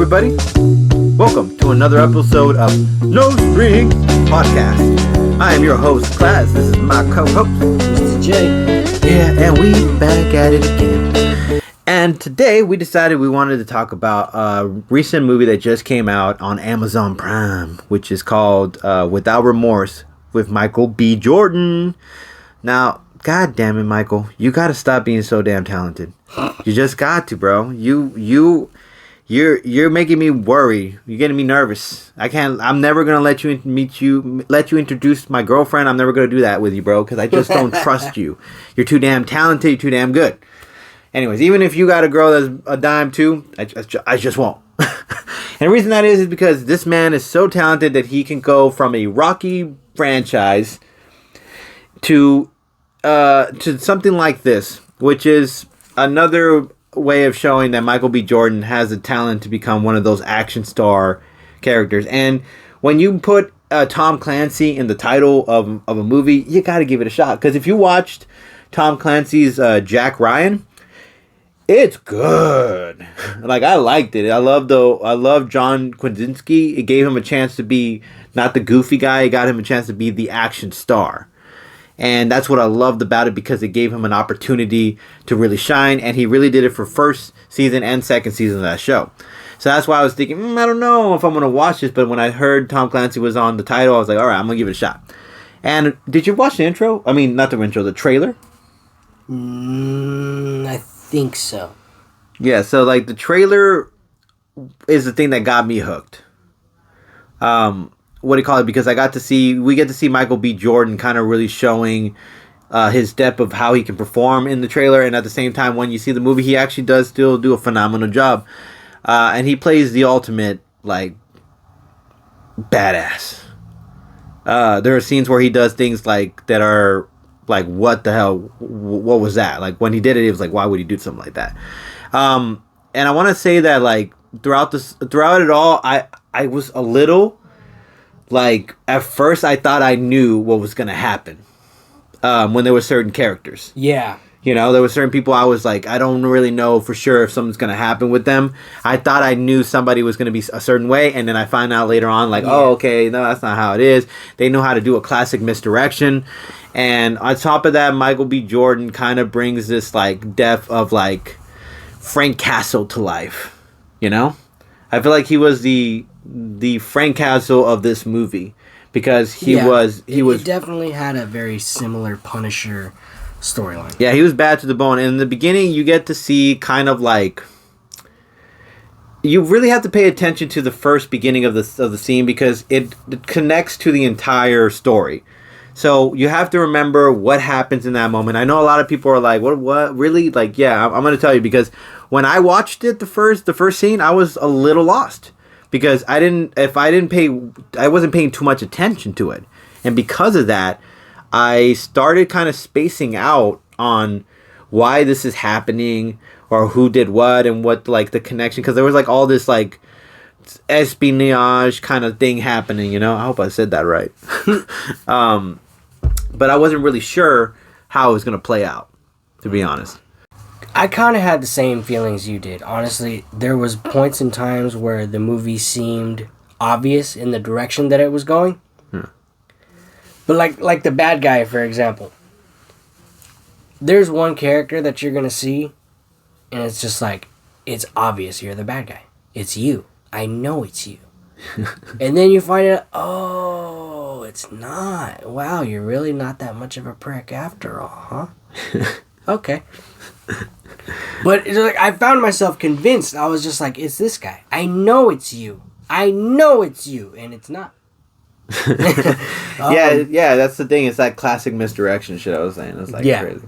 everybody. Welcome to another episode of No Strings Podcast. I am your host, Class. This is my co-host, Mr. J. Yeah, and we back at it again. And today we decided we wanted to talk about a recent movie that just came out on Amazon Prime, which is called Without Remorse with Michael B. Jordan. Now, God damn it, Michael, you gotta stop being so damn talented. You just got to, bro. You're making me worry. You're getting me nervous. I'm never gonna let you introduce my girlfriend. I'm never gonna do that with you, bro, because I just don't trust you. You're too damn talented. You're too damn good. Anyways, even if you got a girl that's a dime too, I just won't. And the reason that is because this man is so talented that he can go from a Rocky franchise to something like this, which is another way of showing that Michael B. Jordan has the talent to become one of those action star characters. And when you put Tom Clancy in the title of a movie, you got to give it a shot. Because if you watched Tom Clancy's Jack Ryan, it's good. Like, I liked it. I love John Krasinski. It gave him a chance to be not the goofy guy. It got him a chance to be the action star. And that's what I loved about it, because it gave him an opportunity to really shine. And he really did it for first season and second season of that show. So that's why I was thinking, I don't know if I'm going to watch this. But when I heard Tom Clancy was on the title, I was like, all right, I'm going to give it a shot. And did you watch the intro? I mean, not the intro, the trailer? I think so. Yeah, so like the trailer is the thing that got me hooked. What do you call it? Because we get to see Michael B. Jordan kind of really showing his depth of how he can perform in the trailer, and at the same time, when you see the movie, he actually does still do a phenomenal job, and he plays the ultimate like badass. There are scenes where he does things like that are like, what the hell? What was that? Like, when he did it, it was like, why would he do something like that? And I want to say that like throughout it all, I was a little. Like, at first, I thought I knew what was going to happen when there were certain characters. Yeah. You know, there were certain people I was like, I don't really know for sure if something's going to happen with them. I thought I knew somebody was going to be a certain way, and then I find out later on, like, oh, okay, no, that's not how it is. They know how to do a classic misdirection. And on top of that, Michael B. Jordan kind of brings this, like, depth of, like, Frank Castle to life. You know? I feel like he was the Frank Castle of this movie, because he definitely had a very similar Punisher storyline. Yeah, he was bad to the bone. And in the beginning, you get to see kind of like, you really have to pay attention to the first beginning of the scene, because it connects to the entire story. So you have to remember what happens in that moment. I know a lot of people are like, what really? Like, yeah, I'm going to tell you, because when I watched it, the first scene, I was a little lost. Because I wasn't paying too much attention to it. And because of that, I started kind of spacing out on why this is happening, or who did what, and what, like, the connection. Because there was, like, all this, like, espionage kind of thing happening, you know? I hope I said that right. But I wasn't really sure how it was going to play out, to be honest. I kind of had the same feelings you did. Honestly, there was points in times where the movie seemed obvious in the direction that it was going. But like the bad guy, for example. There's one character that you're going to see, and it's just like, it's obvious you're the bad guy. It's you. I know it's you. And then you find out, oh, it's not. Wow, you're really not that much of a prick after all, huh? Okay. But it's like, I found myself convinced. I was just like, it's this guy. I know it's you. I know it's you. And it's not. Yeah, that's the thing. It's that classic misdirection shit I was saying. It's like crazy.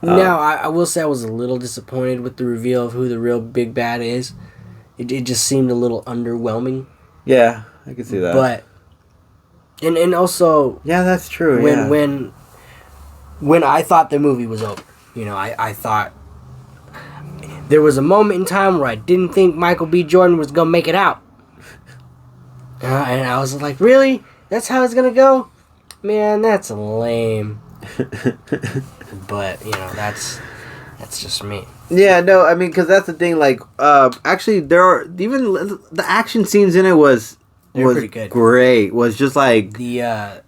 Now, I will say I was a little disappointed with the reveal of who the real big bad is. It just seemed a little underwhelming. Yeah, I can see that. But, and also... Yeah, that's true, when I thought the movie was over, you know, I thought... There was a moment in time where I didn't think Michael B. Jordan was going to make it out. And I was like, really? That's how it's going to go? Man, that's lame. But, you know, That's just me. Yeah, no, I mean, because that's the thing. Like, actually, there are even the action scenes in it was pretty good. Great. Was just like The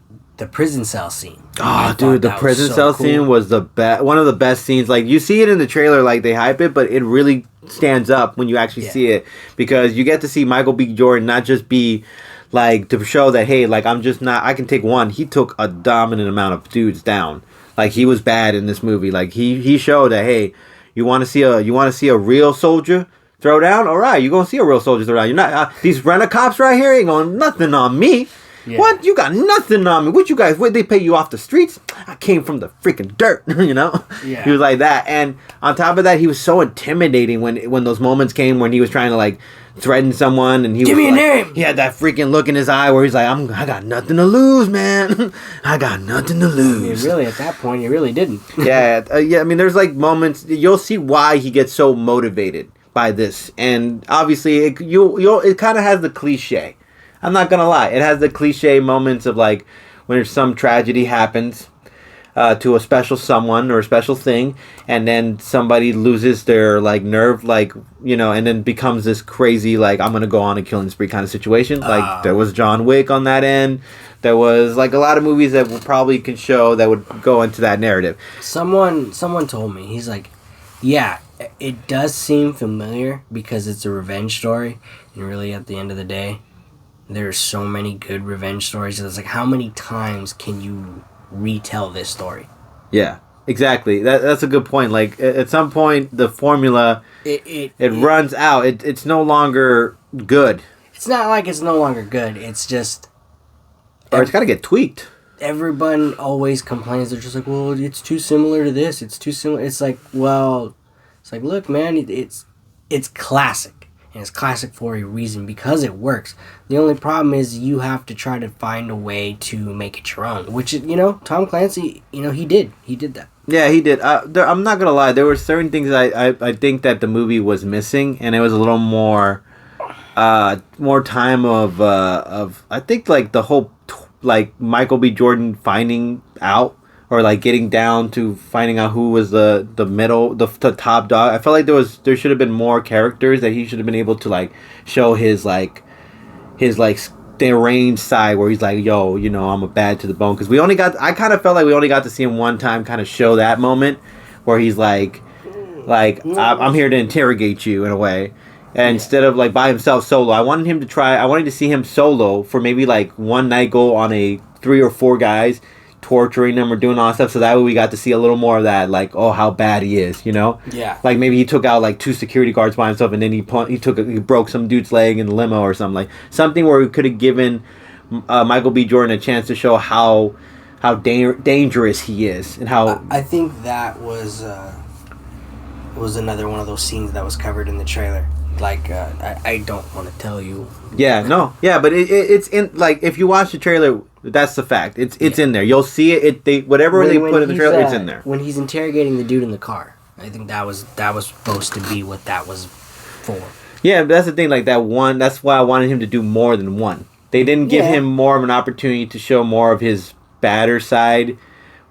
prison cell scene. oh, dude, the prison cell scene was the best. One of the best scenes. Like you see it in the trailer, like they hype it, but it really stands up when you actually see it because you get to see Michael B. Jordan not just be like to show that hey, like I'm just not. I can take one. He took a dominant amount of dudes down. Like he was bad in this movie. Like he showed that hey, you want to see a real soldier throw down. All right, you gonna see a real soldier throw down. You're not these rent-a-cops right here ain't going nothing on me. Yeah. What? You got nothing on me. What you guys? What they pay you off the streets? I came from the freaking dirt. You know. Yeah. He was like that, and on top of that, he was so intimidating when those moments came when he was trying to like threaten someone, and he give was me a name. He had that freaking look in his eye where he's like, I got nothing to lose, man. I got nothing to lose. I mean, really, at that point, he really didn't. Yeah. I mean, there's like moments you'll see why he gets so motivated by this, and obviously, it kind of has the cliche. I'm not gonna lie. It has the cliche moments of like when some tragedy happens to a special someone or a special thing, and then somebody loses their like nerve, like and then becomes this crazy like I'm gonna go on a killing spree kind of situation. Like there was John Wick on that end. There was like a lot of movies that probably could show that would go into that narrative. Someone told me he's like, yeah, it does seem familiar because it's a revenge story, and really at the end of the day. There's so many good revenge stories. It's like, how many times can you retell this story? Yeah, exactly. That's a good point. Like, at some point, the formula, it runs out. It's no longer good. It's not like it's no longer good. It's just... Or it's got to get tweaked. Everyone always complains. They're just like, well, it's too similar to this. It's too similar. It's like, well... It's like, look, man, it's classic. And it's classic for a reason because it works. The only problem is you have to try to find a way to make it your own. Which, Tom Clancy, he did. He did that. Yeah, he did. I'm not going to lie. There were certain things I think that the movie was missing. And it was a little more time of I think, like, the whole, like, Michael B. Jordan finding out. Or like getting down to finding out who was the top dog. I felt like there should have been more characters that he should have been able to like show his deranged side where he's like, yo, I'm a bad to the bone. Because I kind of felt like we only got to see him one time kind of show that moment where he's like I'm here to interrogate you in a way. And instead of like by himself solo, I wanted to see him solo for maybe like one night go on a 3 or 4 guys. Torturing them or doing all that stuff, so that way we got to see a little more of that, like, oh, how bad he is, Yeah. Like maybe he took out like 2 security guards by himself, and then he broke some dude's leg in the limo or something, like something where we could have given Michael B. Jordan a chance to show how dangerous he is and how. I think that was another one of those scenes that was covered in the trailer. Like I don't want to tell you. Yeah, no, yeah, but it's in like if you watch the trailer. That's the fact. It's in there. You'll see it. Whatever they put in the trailer, it's in there. When he's interrogating the dude in the car, I think that was supposed to be what that was for. Yeah, but that's the thing. Like that one. That's why I wanted him to do more than one. They didn't give him more of an opportunity to show more of his badder side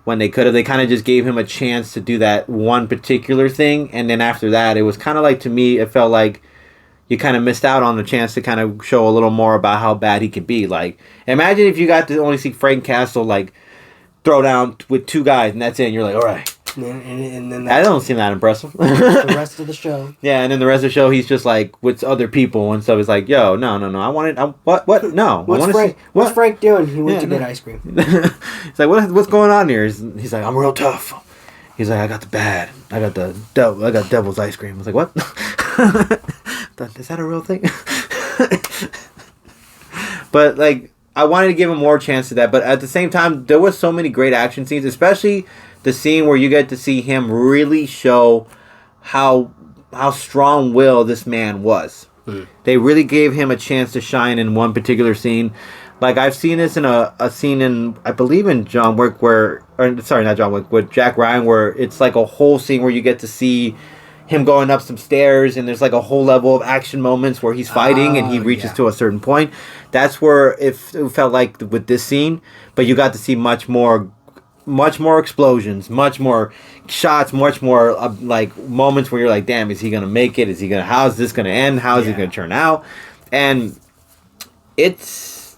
when they could have. They kind of just gave him a chance to do that one particular thing, and then after that, it was kind of like to me, it felt like. You kind of missed out on the chance to kind of show a little more about how bad he could be. Like, imagine if you got to only see Frank Castle, like, throw down with 2 guys, and that's it, and you're like, all right. And then that don't seem that impressive. The rest of the show. Yeah, and then the rest of the show, he's just, like, with other people, and so it's like, yo, no, what, no. What's Frank doing? He went to get ice cream. It's like, what's going on here? He's like, I'm real tough. He's like, I got the devil's ice cream. I was like, what? Is that a real thing? But like I wanted to give him more chance to that, but at the same time there was so many great action scenes, especially the scene where you get to see him really show how strong-willed this man was. They really gave him a chance to shine in one particular scene. Like I've seen this in a scene in I believe in John Wick not John Wick, with Jack Ryan, where it's like a whole scene where you get to see him going up some stairs, and there's like a whole level of action moments where he's fighting and he reaches to a certain point. That's where it felt like with this scene, but you got to see much more much more explosions, much more shots, much more like moments where you're like, damn, is he gonna make it? Is he gonna? How's this gonna end? How is it gonna turn out? And it's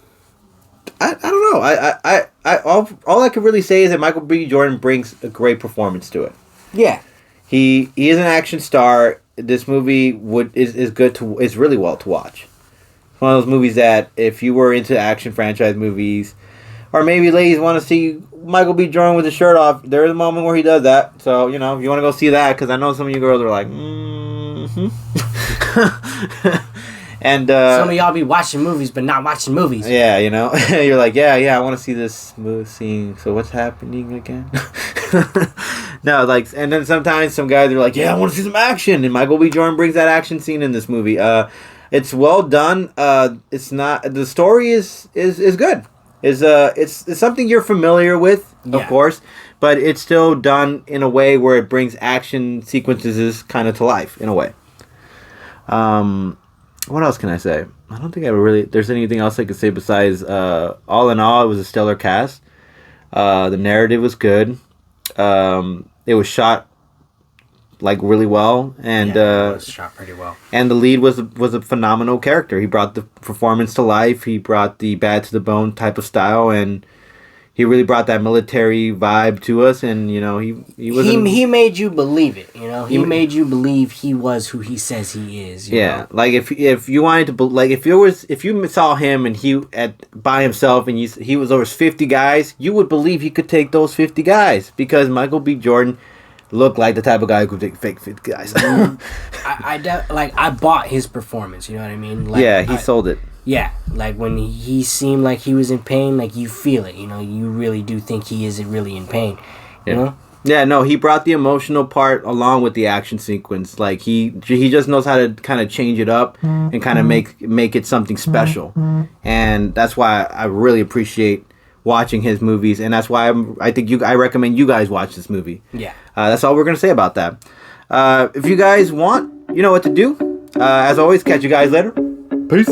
I don't know. All I can really say is that Michael B. Jordan brings a great performance to it. Yeah. He is an action star. This movie is really well to watch. It's one of those movies that if you were into action franchise movies, or maybe ladies want to see Michael B. Jordan with his shirt off, there is a moment where he does that. So, if you want to go see that, because I know some of you girls are like, And some of y'all be watching movies but not watching movies. Yeah, you're like, yeah, I want to see this scene. So what's happening again? No, and then sometimes some guys are like, yeah, I want to see some action, and Michael B. Jordan brings that action scene in this movie. It's well done. It's not, the story is good. It's something you're familiar with, of course, but it's still done in a way where it brings action sequences kind of to life in a way. What else can I say? I don't think there's anything else I could say besides, all in all, it was a stellar cast. The narrative was good. It was shot really well, and it was shot pretty well. And the lead was a phenomenal character. He brought the performance to life. He brought the bad to the bone type of style, and he really brought that military vibe to us. And he made you believe it. He made you believe he was who he says he is. You know? Like if you wanted to, if you saw him and he by himself and he was over 50 guys, you would believe he could take those 50 guys, because Michael B. Jordan looked like the type of guy who could take fake 50 guys. I bought his performance. You know what I mean? He sold it. Yeah, when he seemed like he was in pain, you feel it. You really do think he is really in pain. You know? Yeah, no, he brought the emotional part along with the action sequence. He just knows how to kind of change it up and kind of make it something special. And that's why I really appreciate watching his movies, and that's why I recommend you guys watch this movie. Yeah. That's all we're gonna say about that. If you guys want, you know what to do. As always, catch you guys later. Peace.